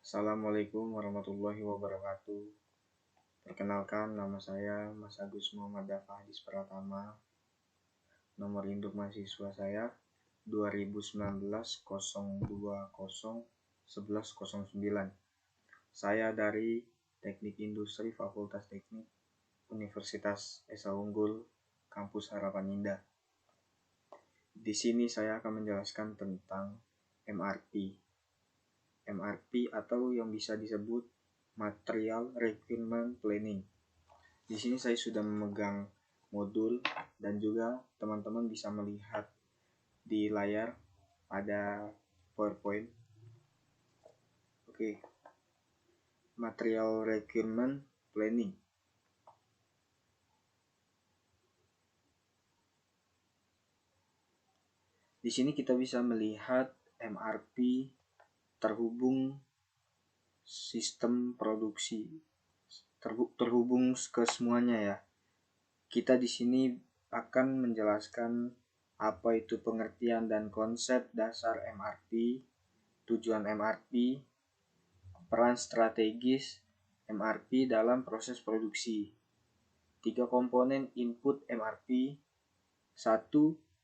Assalamualaikum warahmatullahi wabarakatuh. Perkenalkan, nama saya Mas Agus Muhammad Dafadis Pratama. Nomor induk mahasiswa saya 2019-020-1109. Saya dari Teknik Industri Fakultas Teknik Universitas Esa Unggul, Kampus Harapan Indah. Di sini saya akan menjelaskan tentang MRP. MRP atau yang bisa disebut Material Requirement Planning. Di sini saya sudah memegang modul dan juga teman-teman bisa melihat di layar pada PowerPoint. Oke. Material Requirement Planning. Di sini kita bisa melihat MRP terhubung sistem produksi, terhubung ke semuanya ya. Kita di sini akan menjelaskan apa itu pengertian dan konsep dasar MRP, tujuan MRP, peran strategis MRP dalam proses produksi. 3 komponen input MRP. 1.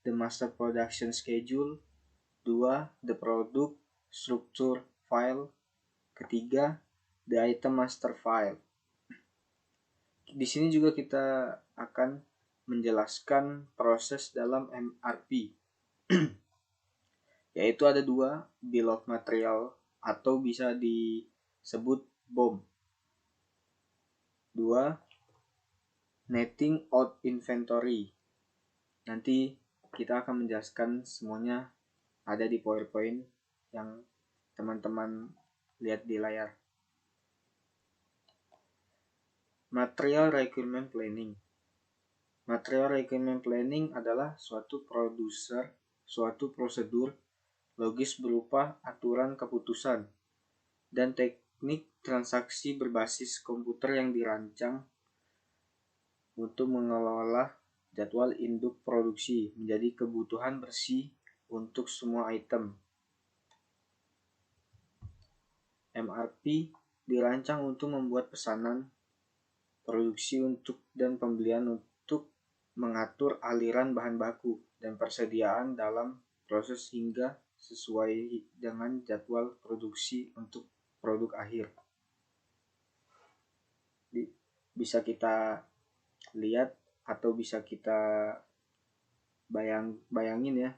The Master Production Schedule. 2. The Product Structure File. Ketiga, The Item Master File. Di sini juga kita akan menjelaskan proses dalam MRP. Yaitu ada 2, Bill of Material atau bisa disebut BOM. 2, Netting Out Inventory. Nanti kita akan menjelaskan semuanya ada di PowerPoint yang teman-teman lihat di layar. Material Requirement Planning. Material Requirement Planning adalah suatu prosedur logis berupa aturan keputusan dan teknik transaksi berbasis komputer yang dirancang untuk mengelola jadwal induk produksi menjadi kebutuhan bersih untuk semua item. MRP dirancang untuk membuat pesanan produksi dan pembelian untuk mengatur aliran bahan baku dan persediaan dalam proses hingga sesuai dengan jadwal produksi untuk produk akhir. Bisa kita lihat atau bisa kita bayangin ya,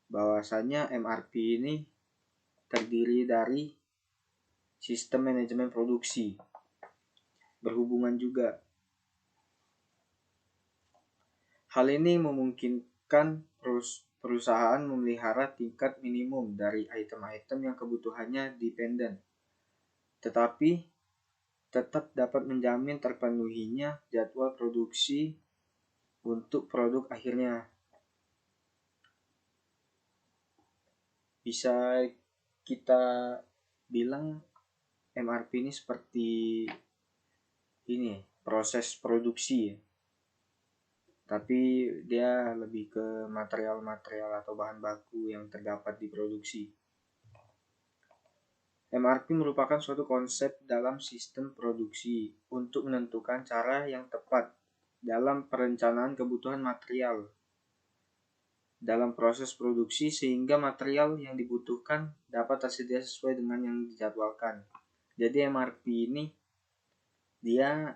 bahwasanya MRP ini terdiri dari sistem manajemen produksi. Berhubungan juga. Hal ini memungkinkan perusahaan memelihara tingkat minimum dari item-item yang kebutuhannya dependen, tetapi tetap dapat menjamin terpenuhinya jadwal produksi untuk produk akhirnya. Bisa kita bilang MRP ini seperti proses produksi, tapi dia lebih ke material-material atau bahan baku yang terdapat di produksi. MRP merupakan suatu konsep dalam sistem produksi untuk menentukan cara yang tepat dalam perencanaan kebutuhan material dalam proses produksi sehingga material yang dibutuhkan dapat tersedia sesuai dengan yang dijadwalkan. Jadi MRP ini dia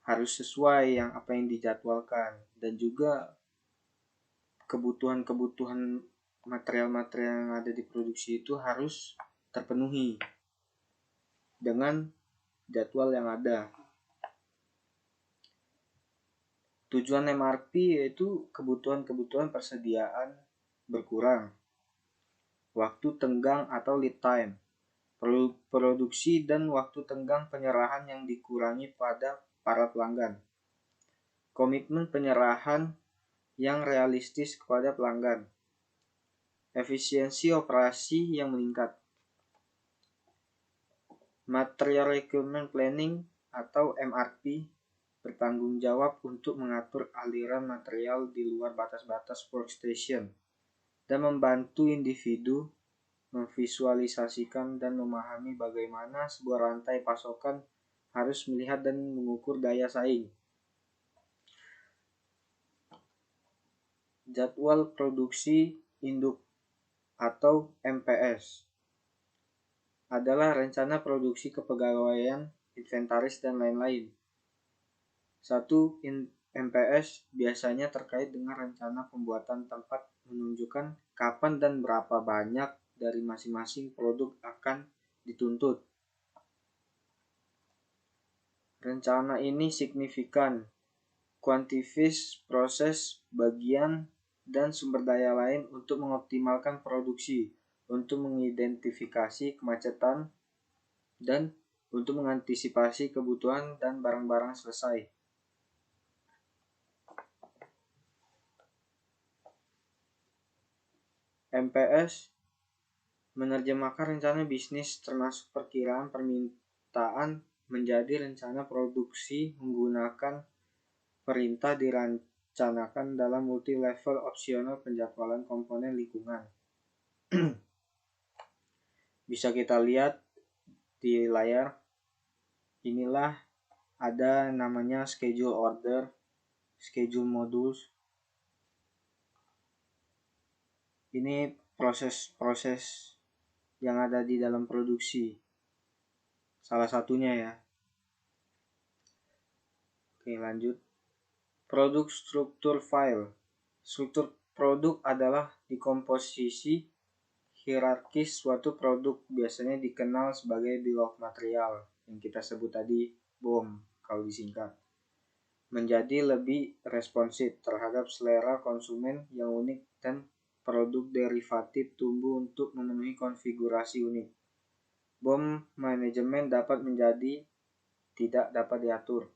harus sesuai apa yang dijadwalkan, dan juga kebutuhan material-material yang ada di produksi itu harus terpenuhi dengan jadwal yang ada. Tujuan MRP yaitu kebutuhan persediaan berkurang, waktu tenggang atau lead time produksi, dan waktu tenggang penyerahan yang dikurangi pada para pelanggan. Komitmen penyerahan yang realistis kepada pelanggan. Efisiensi operasi yang meningkat. Material Requirement Planning atau MRP bertanggung jawab untuk mengatur aliran material di luar batas-batas workstation dan membantu individu memvisualisasikan dan memahami bagaimana sebuah rantai pasokan harus melihat dan mengukur daya saing. Jadwal produksi induk atau MPS adalah rencana produksi kepegawaian, inventaris, dan lain-lain. Satu MPS biasanya terkait dengan rencana pembuatan tempat menunjukkan kapan dan berapa banyak dari masing-masing produk akan dituntut. Rencana ini signifikan, kuantifikasi proses, bagian, dan sumber daya lain untuk mengoptimalkan produksi, untuk mengidentifikasi kemacetan, dan untuk mengantisipasi kebutuhan dan barang-barang selesai. MPS menerjemahkan rencana bisnis termasuk perkiraan permintaan menjadi rencana produksi menggunakan perintah dirancanakan dalam multi-level opsional penjadwalan komponen lingkungan. Bisa kita lihat di layar. Inilah ada namanya schedule order, schedule modules. Ini proses-proses yang ada di dalam produksi. Salah satunya ya. Oke, lanjut. Produk struktur file. Struktur produk adalah dekomposisi hierarkis suatu produk, biasanya dikenal sebagai bill of material yang kita sebut tadi BOM kalau disingkat, menjadi lebih responsif terhadap selera konsumen yang unik dan produk derivatif tumbuh untuk memenuhi konfigurasi unik. BOM manajemen dapat menjadi tidak dapat diatur.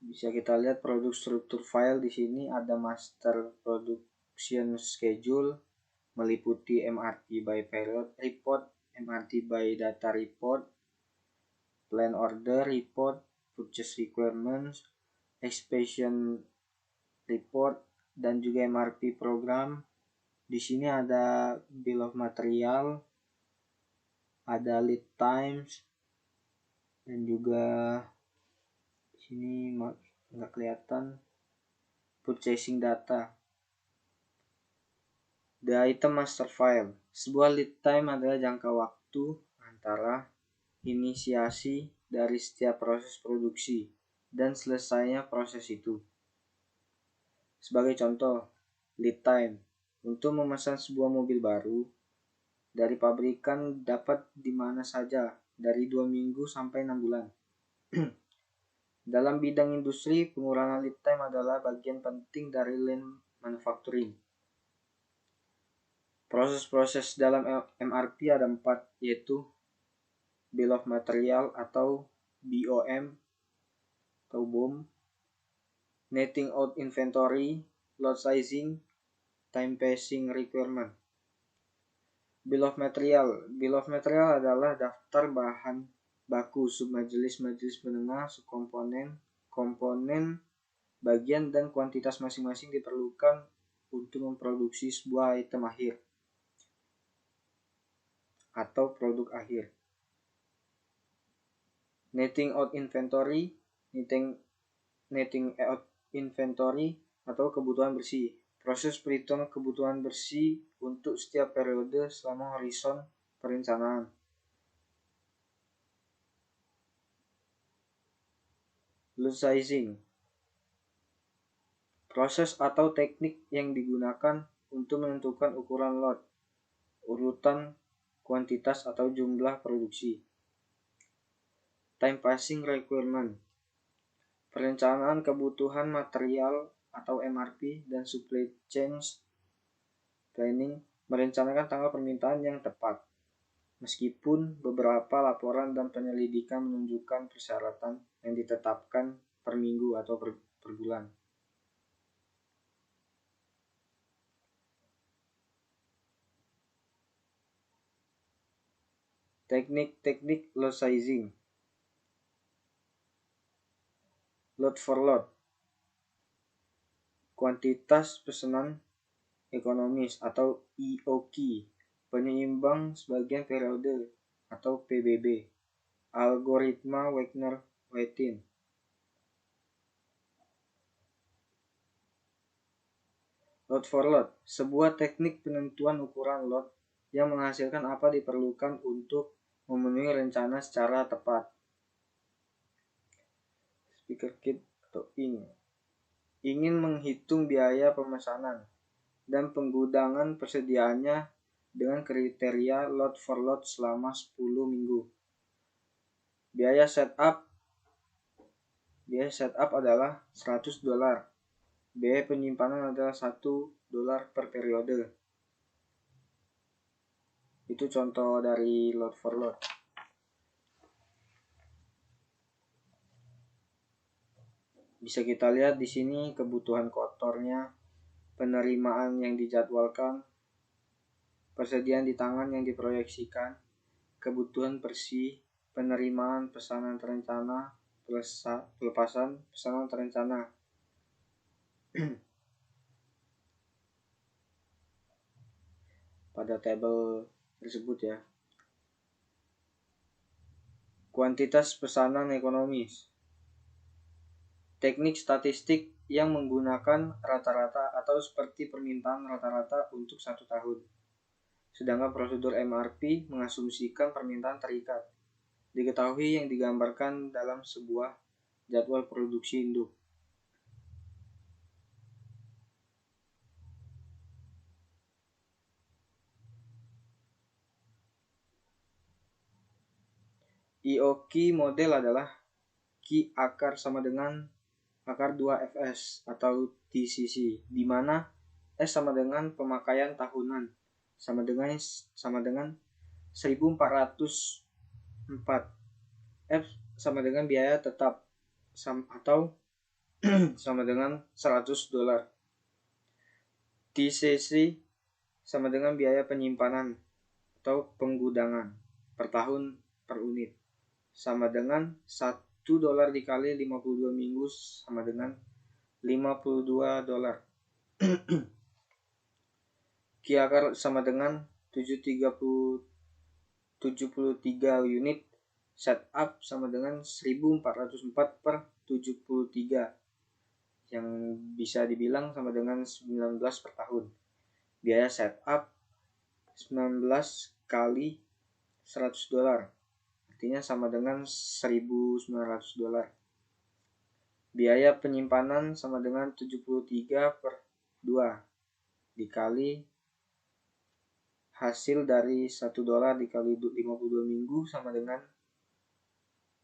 Bisa kita lihat produk struktur file di sini ada master production schedule meliputi MRP by period report, MRP by data report, plan order report, purchase requirements, expansion report, dan juga MRP program. Di sini ada bill of material, ada lead times, dan juga sini nggak kelihatan purchasing data. The item master file. Sebuah lead time adalah jangka waktu antara inisiasi dari setiap proses produksi dan selesainya proses itu. Sebagai contoh, lead time untuk memesan sebuah mobil baru dari pabrikan dapat di mana saja dari 2 minggu sampai 6 bulan. Dalam bidang industri, pengurangan lead time adalah bagian penting dari lean manufacturing. Proses-proses dalam MRP ada 4, yaitu Bill of Material atau BOM atau BOM, Netting out inventory, lot sizing, time pacing requirement. Bill of Material. Bill of Material adalah daftar bahan baku, submajelis-majelis menengah, subkomponen, komponen, bagian, dan kuantitas masing-masing diperlukan untuk memproduksi sebuah item akhir atau produk akhir. Netting out inventory, netting out inventory atau kebutuhan bersih. Proses perhitungan kebutuhan bersih untuk setiap periode selama horizon perencanaan. Lot sizing. Proses atau teknik yang digunakan untuk menentukan ukuran lot, urutan, kuantitas atau jumlah produksi. Time pacing requirement. Perencanaan kebutuhan material atau MRP dan supply chain planning merencanakan tanggal permintaan yang tepat. Meskipun beberapa laporan dan penyelidikan menunjukkan persyaratan yang ditetapkan per minggu atau per bulan. Teknik-teknik lot sizing. Lot for lot. Kuantitas pesanan ekonomis atau EOQ, penyeimbang sebagian periode atau PBB, algoritma Wagner-Wheaton. Load for load, sebuah teknik penentuan ukuran load yang menghasilkan apa diperlukan untuk memenuhi rencana secara tepat. Speaker kit atau ingin menghitung biaya pemesanan dan penggudangan persediaannya dengan kriteria load for load selama 10 minggu. Biaya setup adalah $100. Biaya penyimpanan adalah $1 per periode. Itu contoh dari load for load. Bisa kita lihat di sini kebutuhan kotornya, penerimaan yang dijadwalkan, persediaan di tangan yang diproyeksikan, kebutuhan bersih, penerimaan pesanan terencana, pelepasan pesanan terencana. Pada tabel tersebut ya. Kuantitas pesanan ekonomis. Teknik statistik yang menggunakan rata-rata atau seperti permintaan rata-rata untuk 1 tahun. Sedangkan prosedur MRP mengasumsikan permintaan terikat. Diketahui yang digambarkan dalam sebuah jadwal produksi induk. EOQ model adalah Q akar sama dengan akar 2Fs atau TCC, di mana S sama dengan pemakaian tahunan sama dengan 1404. F sama dengan biaya tetap atau sama dengan $100. TCC sama dengan biaya penyimpanan atau penggudangan per tahun per unit sama dengan $1 dikali 52 minggu sama dengan $52. Q akar sama dengan 73 unit, setup sama dengan 1404 per 73, yang bisa dibilang sama dengan 19 per tahun. Biaya setup 19 kali $100, artinya sama dengan $1.900. Biaya penyimpanan sama dengan 73 per 2 dikali hasil dari $1 dikali 52 minggu sama dengan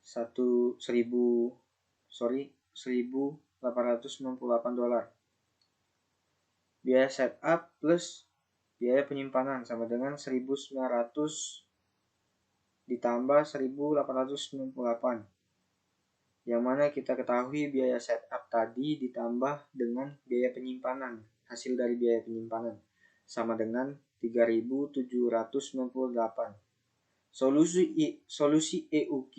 $1.898. Biaya setup plus biaya penyimpanan sama dengan 1.900 ditambah 1.898, yang mana kita ketahui biaya setup tadi ditambah dengan biaya penyimpanan, hasil dari biaya penyimpanan sama dengan 3.798. Solusi EOQ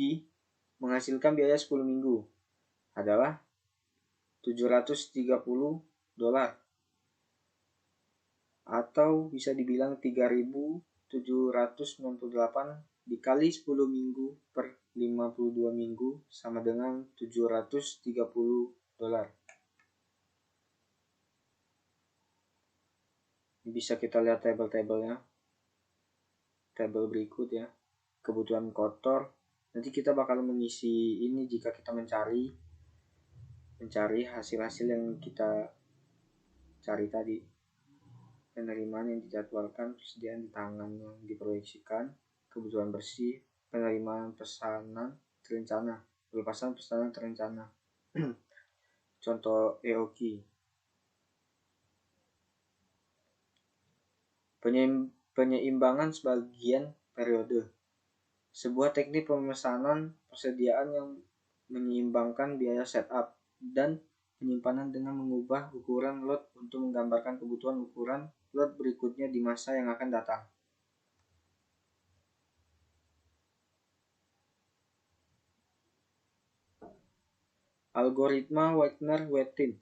menghasilkan biaya 10 minggu adalah $730, atau bisa dibilang 3.798 dikali 10 minggu per 52 minggu sama dengan $730. Bisa kita lihat tabel-tabelnya, tabel berikut ya. Kebutuhan kotor, nanti kita bakal mengisi ini jika kita mencari hasil-hasil yang kita cari tadi. Penerimaan yang dijadwalkan, persediaan di tangan yang diproyeksikan, kebutuhan bersih, penerimaan pesanan terencana, pelepasan pesanan terencana. Contoh EOQ. Penyeimbangan sebagian periode. Sebuah teknik pemesanan persediaan yang menyeimbangkan biaya setup dan penyimpanan dengan mengubah ukuran lot untuk menggambarkan kebutuhan ukuran lot berikutnya di masa yang akan datang. Algoritma Wagner-Wheaton.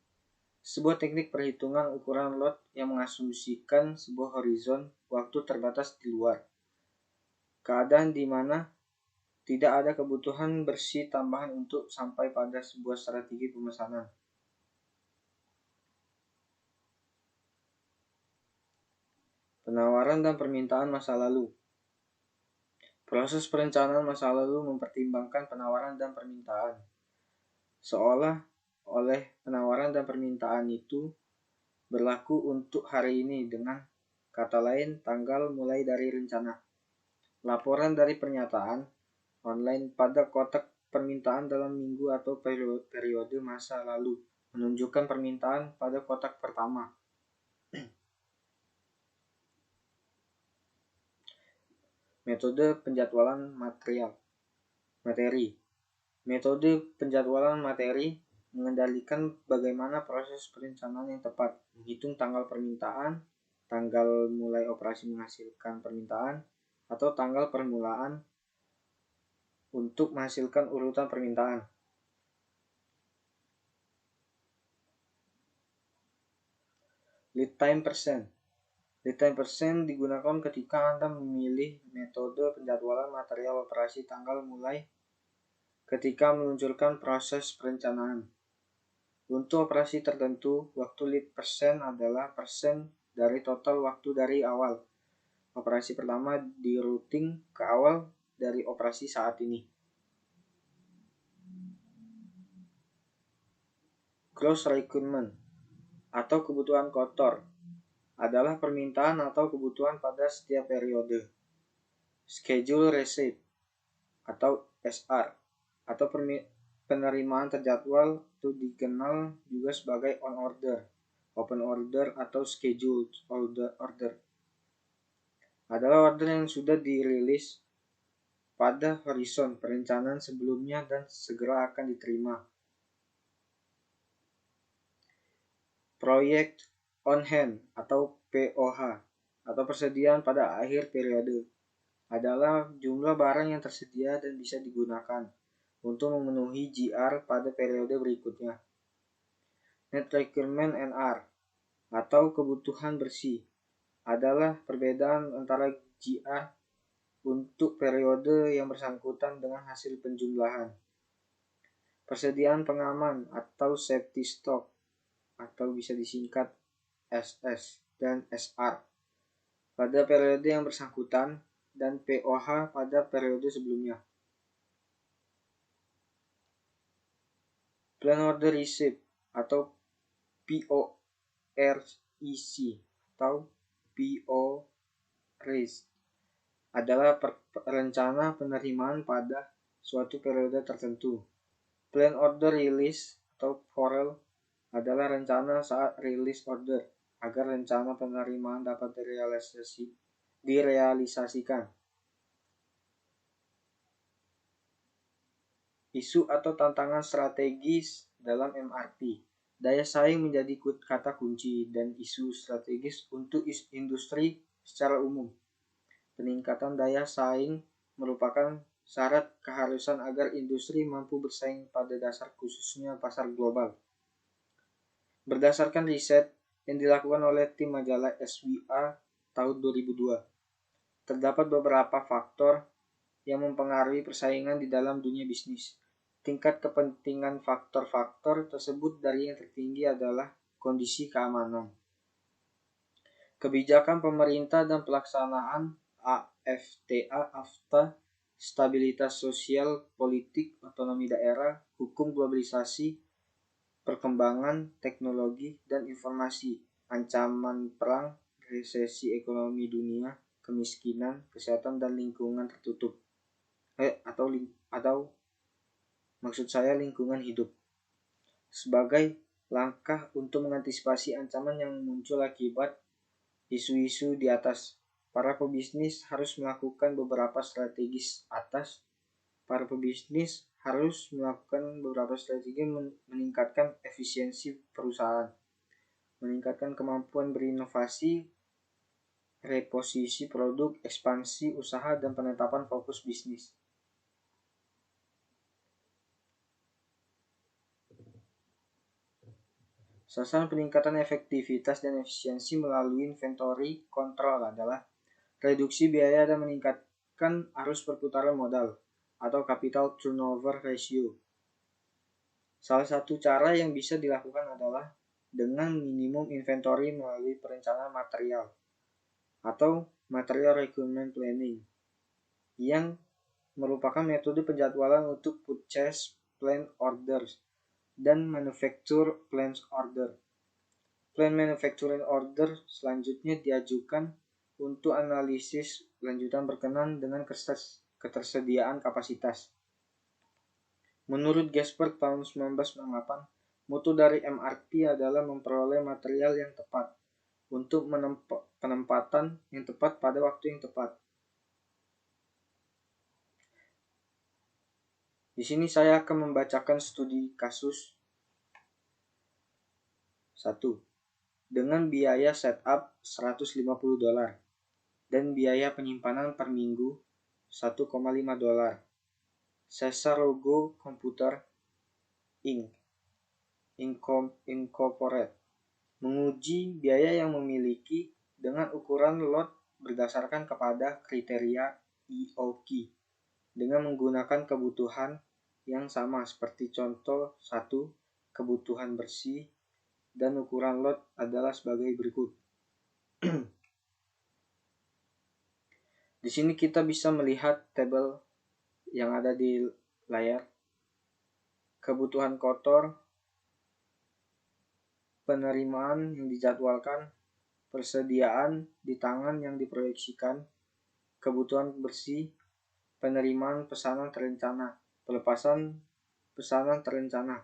sebuah teknik perhitungan ukuran load yang mengasumsikan sebuah horizon waktu terbatas di luar. Keadaan di mana tidak ada kebutuhan bersih tambahan untuk sampai pada sebuah strategi pemesanan. Penawaran dan permintaan masa lalu. Proses perencanaan masa lalu mempertimbangkan penawaran dan permintaan. Seolah oleh penawaran dan permintaan itu berlaku untuk hari ini, dengan kata lain tanggal mulai dari rencana. Laporan dari pernyataan online pada kotak permintaan dalam minggu atau periode masa lalu menunjukkan permintaan pada kotak pertama. Metode penjadwalan materi. Metode penjadwalan materi mengendalikan bagaimana proses perencanaan yang tepat, menghitung tanggal permintaan, tanggal mulai operasi menghasilkan permintaan, atau tanggal permulaan untuk menghasilkan urutan permintaan. Lead time percent. Lead time percent digunakan ketika Anda memilih metode penjadwalan material operasi tanggal mulai ketika meluncurkan proses perencanaan. Untuk operasi tertentu, waktu lead percent adalah persen dari total waktu dari awal operasi pertama di routing ke awal dari operasi saat ini. Gross requirement atau kebutuhan kotor adalah permintaan atau kebutuhan pada setiap periode. Schedule receipt atau SR atau penerimaan terjadwal itu dikenal juga sebagai on order, open order, atau scheduled order. Adalah order yang sudah dirilis pada horizon perencanaan sebelumnya dan segera akan diterima. Project on hand atau POH atau persediaan pada akhir periode adalah jumlah barang yang tersedia dan bisa digunakan untuk memenuhi GR pada periode berikutnya. Net requirement NR atau kebutuhan bersih adalah perbedaan antara GR untuk periode yang bersangkutan dengan hasil penjumlahan. Persediaan pengaman atau safety stock atau bisa disingkat SS dan SR pada periode yang bersangkutan dan POH pada periode sebelumnya. Plan order receipt atau POREC atau POREC adalah rencana penerimaan pada suatu periode tertentu. Plan order release atau POREL adalah rencana saat release order agar rencana penerimaan dapat direalisasikan. Isu atau tantangan strategis dalam MRP. Daya saing menjadi kata kunci dan isu strategis untuk industri secara umum. Peningkatan daya saing merupakan syarat keharusan agar industri mampu bersaing pada dasar khususnya pasar global. Berdasarkan riset yang dilakukan oleh tim majalah SWA tahun 2002, terdapat beberapa faktor yang mempengaruhi persaingan di dalam dunia bisnis. Tingkat kepentingan faktor-faktor tersebut dari yang tertinggi adalah kondisi keamanan. Kebijakan pemerintah dan pelaksanaan AFTA, stabilitas sosial, politik, otonomi daerah, hukum globalisasi, perkembangan teknologi dan informasi, ancaman perang, resesi ekonomi dunia, kemiskinan, kesehatan dan lingkungan tertutup. Maksud saya lingkungan hidup. Sebagai langkah untuk mengantisipasi ancaman yang muncul akibat isu-isu di atas, para pebisnis harus melakukan beberapa strategi meningkatkan efisiensi perusahaan, meningkatkan kemampuan berinovasi, reposisi produk, ekspansi usaha, dan penetapan fokus bisnis. Sasaran peningkatan efektivitas dan efisiensi melalui inventory control adalah reduksi biaya dan meningkatkan arus perputaran modal atau capital turnover ratio. Salah satu cara yang bisa dilakukan adalah dengan minimum inventory melalui perencanaan material atau material requirement planning, yang merupakan metode penjadwalan untuk purchase plan orders dan manufacture plans order. Plan manufacturing order selanjutnya diajukan untuk analisis lanjutan berkenan dengan ketersediaan kapasitas. Menurut Gesper tahun 1998, mutu dari MRP adalah memperoleh material yang tepat untuk penempatan yang tepat pada waktu yang tepat. Di sini saya akan membacakan studi kasus 1. Dengan biaya setup $150 dan biaya penyimpanan per minggu $1,5. Cesar Logo Computer Inc. Incorporate menguji biaya yang memiliki dengan ukuran lot berdasarkan kepada kriteria EOQ dengan menggunakan kebutuhan yang sama seperti contoh 1, kebutuhan bersih, dan ukuran lot adalah sebagai berikut. Di sini kita bisa melihat tabel yang ada di layar. Kebutuhan kotor, penerimaan yang dijadwalkan, persediaan di tangan yang diproyeksikan, kebutuhan bersih, penerimaan pesanan terencana, pelepasan pesanan terencana.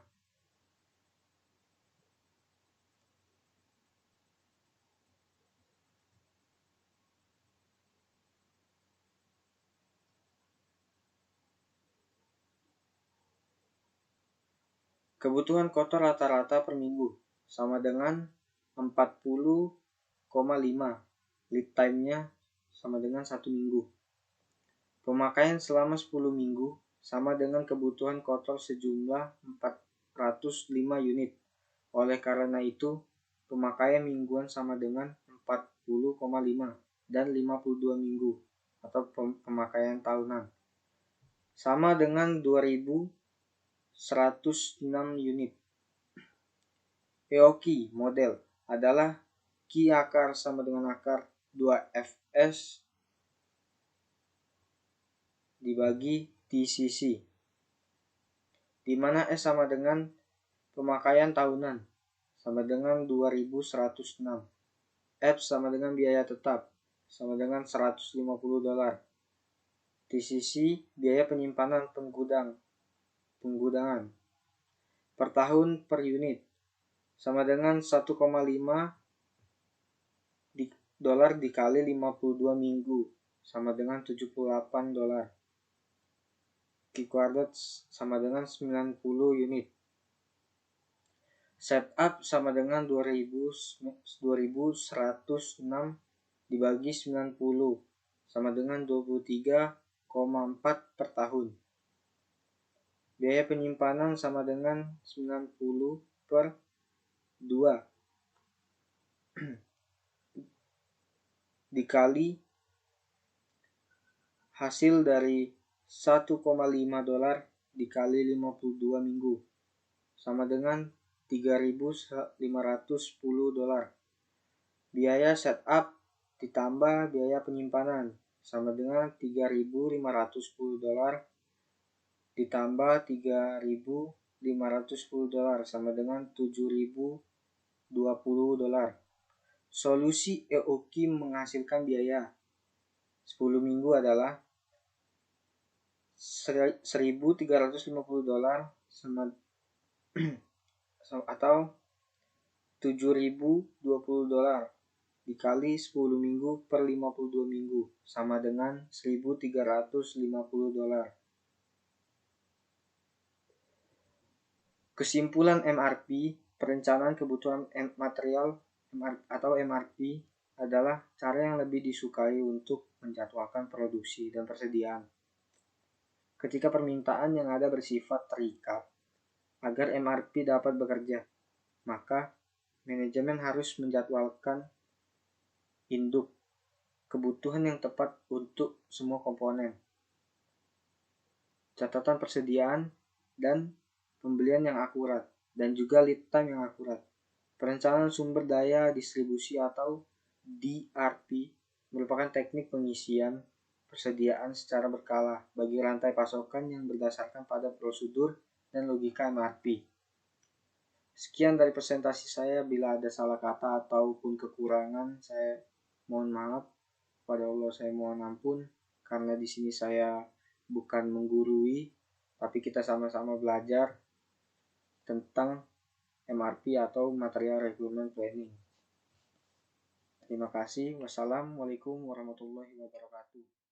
Kebutuhan kotor rata-rata per minggu sama dengan 40,5. Lead time-nya sama dengan 1 minggu. Pemakaian selama 10 minggu sama dengan kebutuhan kotor sejumlah 405 unit. Oleh karena itu, pemakaian mingguan sama dengan 40,5 dan 52 minggu atau pemakaian tahunan sama dengan 2.106 unit. EOQ model adalah Q akar sama dengan akar 2Fs dibagi TCC, di mana S sama dengan pemakaian tahunan sama dengan 2.106, F sama dengan biaya tetap sama dengan $150, TCC biaya penyimpanan penggunaan per tahun per unit sama dengan 1,5 dolar dikali 52 minggu sama dengan $78. Q-quarter sama dengan 90 unit. Setup sama dengan 2.106 dibagi 90 sama dengan 23,4 per tahun. Biaya penyimpanan sama dengan 90 per 2 dikali hasil dari 1,5 dolar dikali 52 minggu sama dengan $3.510. Biaya setup ditambah biaya penyimpanan sama dengan $3.510 ditambah $3.510 sama dengan $7.020. Solusi EOQ menghasilkan biaya 10 minggu adalah $1.350 atau $7.020 dikali 10 minggu per 52 minggu sama dengan $1.350. Kesimpulan MRP, perencanaan kebutuhan material atau MRP adalah cara yang lebih disukai untuk menjadwalkan produksi dan persediaan. Ketika permintaan yang ada bersifat terikat, agar MRP dapat bekerja, maka Manajemen harus menjadwalkan induk kebutuhan yang tepat untuk semua komponen, catatan persediaan dan pembelian yang akurat, dan juga lead time yang akurat. Perencanaan sumber daya distribusi atau DRP merupakan teknik pengisian persediaan secara berkala bagi rantai pasokan yang berdasarkan pada prosedur dan logika MRP. Sekian dari presentasi saya. Bila ada salah kata ataupun kekurangan, saya mohon maaf. Pada Allah saya mohon ampun, karena di sini saya bukan menggurui, tapi kita sama-sama belajar tentang MRP atau Material Requirement Planning. Terima kasih. Wassalamualaikum warahmatullahi wabarakatuh.